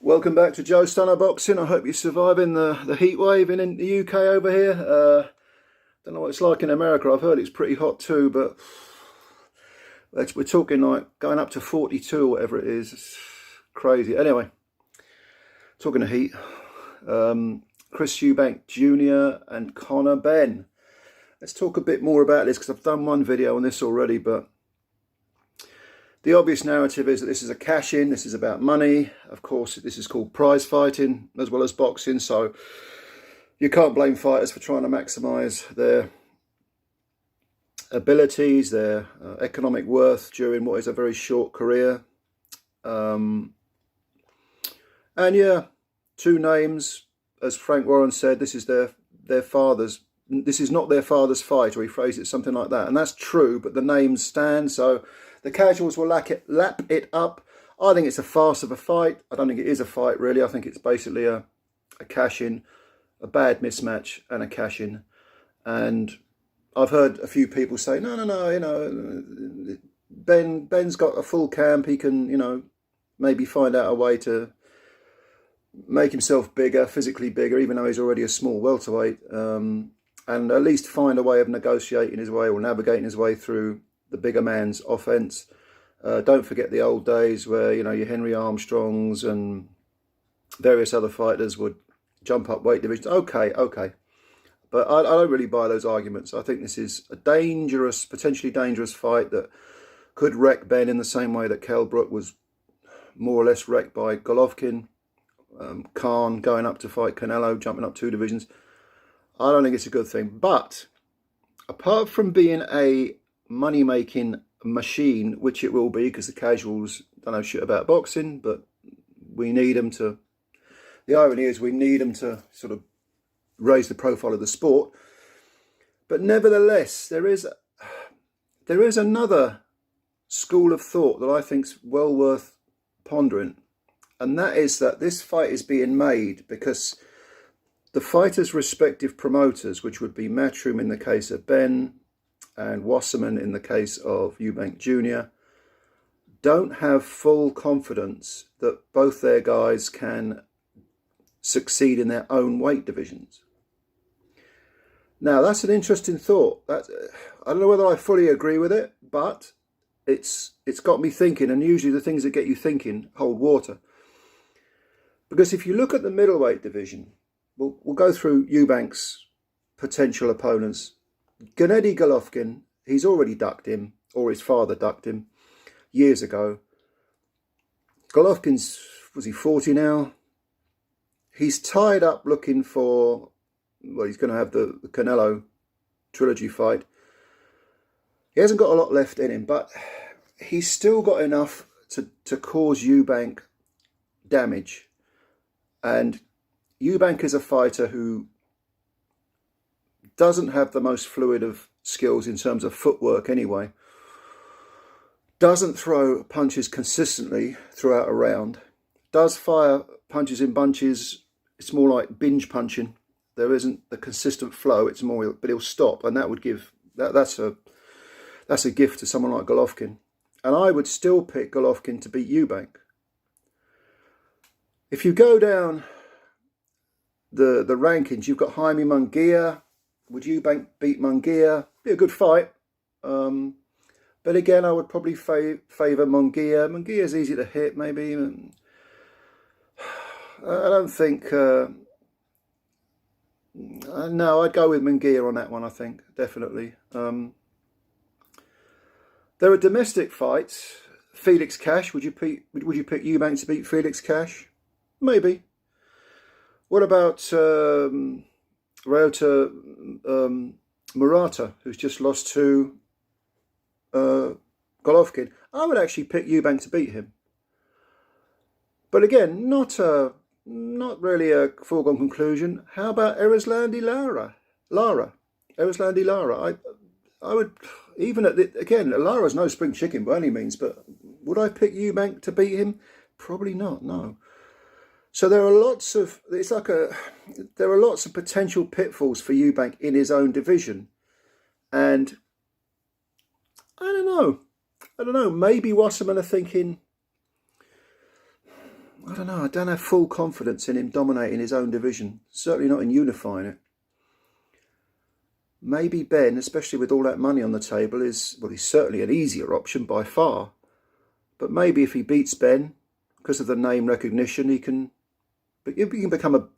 Welcome back to Joe Stunner Boxing. I hope you're surviving the heat wave in the UK over here. Don't know what it's like in America. I've heard it's pretty hot too, but we're talking like going up to 42 or whatever it is. It's crazy. Anyway, talking of heat, CHRIS EUBANK Jr. and Conor Benn. Let's talk a bit more about this because I've done one video on this already, but the obvious narrative is that this is a cash-in, this is about money. Of course, this is called prize fighting as well as boxing, so you can't blame fighters for trying to maximise their abilities, their economic worth during what is a very short career. And yeah, two names, as Frank Warren said, this is their father's, this is not their father's fight, or he phrased it something like that. And that's true, but the names stand, so the casuals will lap it up. I think it's a farce of a fight. I don't think it is a fight, really. I think it's basically a cash-in, a bad mismatch and a cash-in. And I've heard a few people say, no, you know, Ben's got a full camp. He can, you know, maybe find out a way to make himself bigger, physically bigger, even though he's already a small welterweight. And at least find a way of negotiating his way or navigating his way through the bigger man's offense. Don't forget the old days where, you know, your Henry Armstrongs and various other fighters would jump up weight divisions. Okay. But I don't really buy those arguments. I think this is a dangerous, potentially dangerous fight that could wreck Ben in the same way that Kell Brook was more or less wrecked by Golovkin. Khan going up to fight Canelo, jumping up 2 divisions. I don't think it's a good thing. But apart from being a money-making machine, which it will be because the casuals don't know shit about boxing, but we need them to, the irony is we need them to sort of raise the profile of the sport. But nevertheless, there is another school of thought that I think's well worth pondering, and that is that this fight is being made because the fighters' respective promoters, which would be Matchroom in the case of Ben and Wasserman in the case of Eubank Jr., don't have full confidence that both their guys can succeed in their own weight divisions. Now, that's an interesting thought. I don't know whether I fully agree with it, but it's got me thinking, and usually the things that get you thinking hold water. Because if you look at the middleweight division, we'll go through Eubank's potential opponents. Gennady Golovkin, he's already ducked him, or his father ducked him years ago. Golovkin's, was he 40 now? He's tied up looking for, well, he's going to have the Canelo trilogy fight. He hasn't got a lot left in him, but he's still got enough to cause Eubank damage. And Eubank is a fighter who doesn't have the most fluid of skills in terms of footwork anyway. Doesn't throw punches consistently throughout a round. Does fire punches in bunches. It's more like binge punching. There isn't the consistent flow. It's more, but he'll stop, and that would give that's a gift to someone like Golovkin. And I would still pick Golovkin to beat Eubank. If you go down the rankings, you've got Jaime Munguia. Would Eubank beat Munguia? Be a good fight. But again, I would probably favour Munguia. Munguia's easy to hit, maybe. I don't think... no, I'd go with Munguia on that one, I think. Definitely. There are domestic fights. Felix Cash. Would you pick Eubank to beat Felix Cash? Maybe. What about Ryota Murata, who's just lost to Golovkin? I would actually pick Eubank to beat him. But again, not really a foregone conclusion. How about Erislandy Lara? Erislandy Lara. I would, even at the, again, Lara's no spring chicken by any means, but would I pick Eubank to beat him? Probably not, no. So there are lots of, there are lots of potential pitfalls for Eubank in his own division. And I don't know, maybe Wasserman are thinking, I don't know, I don't have full confidence in him dominating his own division. Certainly not in unifying it. Maybe Benn, especially with all that money on the table, is, well, he's certainly an easier option by far. But maybe if he beats Benn, because of the name recognition, he can become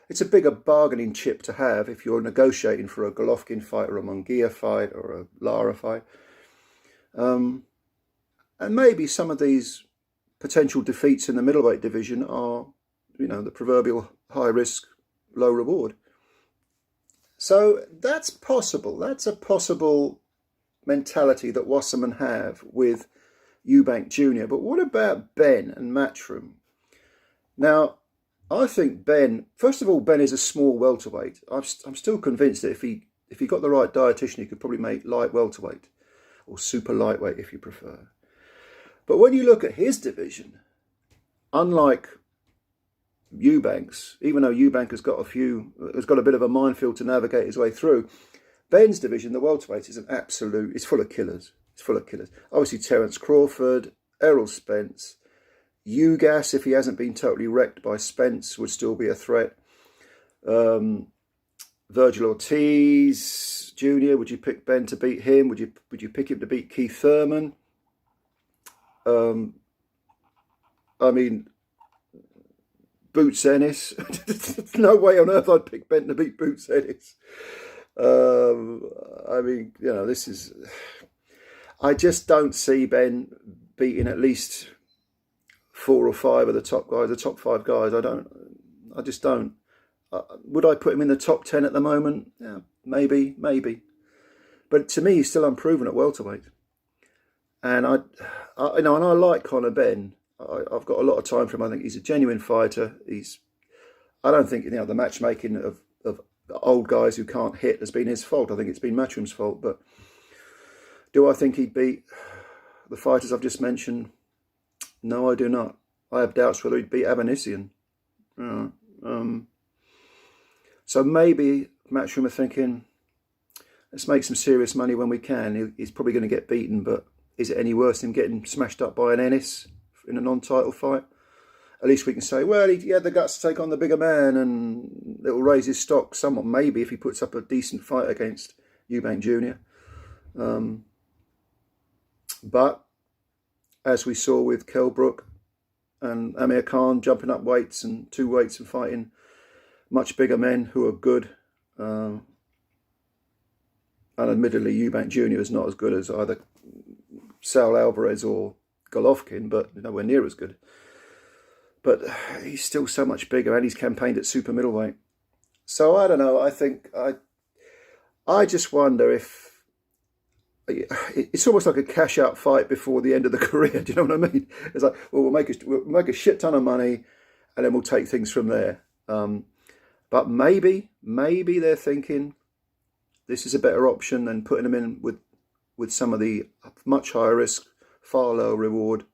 it's a bigger bargaining chip to have if you're negotiating for a Golovkin fight or a Munguia fight or a Lara fight. And maybe some of these potential defeats in the middleweight division are, you know, the proverbial high risk, low reward. So that's possible. That's a possible mentality that Wasserman have with Eubank Jr. But what about Benn and Matchroom? Now, I think Benn, first of all, Benn is a small welterweight. I'm still convinced that if he got the right dietitian, he could probably make light welterweight, or super lightweight if you prefer. But when you look at his division, unlike Eubank's, even though Eubank has got a bit of a minefield to navigate his way through, Benn's division, the welterweight, is it's full of killers. It's full of killers. Obviously, Terence Crawford, Errol Spence, Ugas, if he hasn't been totally wrecked by Spence, would still be a threat. Virgil Ortiz Jr., would you pick Benn to beat him? Would you pick him to beat Keith Thurman? I mean, Boots Ennis. No way on earth I'd pick Benn to beat Boots Ennis. I mean, you know, I just don't see Benn beating at least 4 or 5 of the top guys, the top 5 guys. I just don't. Would I put him in the top 10 at the moment? Yeah, maybe. But to me, he's still unproven at welterweight. And I like Conor Benn. I've got a lot of time for him. I think he's a genuine fighter. I don't think, you know, the matchmaking of old guys who can't hit has been his fault. I think it's been Matchroom's fault. But do I think he'd beat the fighters I've just mentioned? No, I do not. I have doubts whether he'd beat Abanisian. So maybe Matchroom are thinking, let's make some serious money when we can. He's probably going to get beaten, but is it any worse than getting smashed up by an Ennis in a non-title fight? At least we can say, well, he had the guts to take on the bigger man and it will raise his stock somewhat, maybe, if he puts up a decent fight against Eubank Jr. But as we saw with Kell Brook and Amir Khan jumping up weights and 2 weights and fighting much bigger men who are good, and admittedly Eubank Jr. is not as good as either Saul Alvarez or Golovkin, but nowhere near as good. But he's still so much bigger, and he's campaigned at super middleweight. So I don't know. I think I just wonder if it's almost like a cash out fight before the end of the career. Do you know what I mean? It's like, well, we'll make a shit ton of money, and then we'll take things from there. But maybe they're thinking this is a better option than putting them in with some of the much higher risk, far lower reward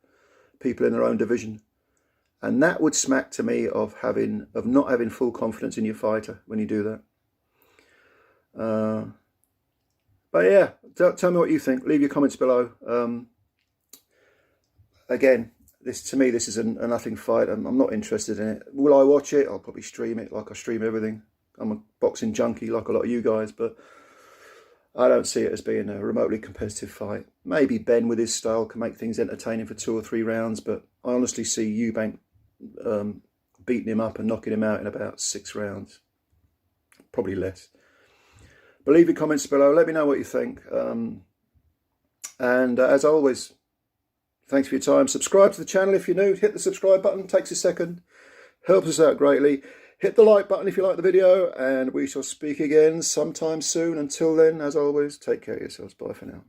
people in their own division. And that would smack to me of not having full confidence in your fighter when you do that. But yeah, tell me what you think. Leave your comments below. Again, to me, this is a nothing fight. I'm not interested in it. Will I watch it? I'll probably stream it like I stream everything. I'm a boxing junkie like a lot of you guys, but I don't see it as being a remotely competitive fight. Maybe Benn with his style can make things entertaining for 2 or 3 rounds, but I honestly see Eubank beating him up and knocking him out in about 6 rounds. Probably less. But leave your comments below. Let me know what you think. And as always, thanks for your time. Subscribe to the channel if you're new. Hit the subscribe button. It takes a second. Helps us out greatly. Hit the like button if you like the video. And we shall speak again sometime soon. Until then, as always, take care of yourselves. Bye for now.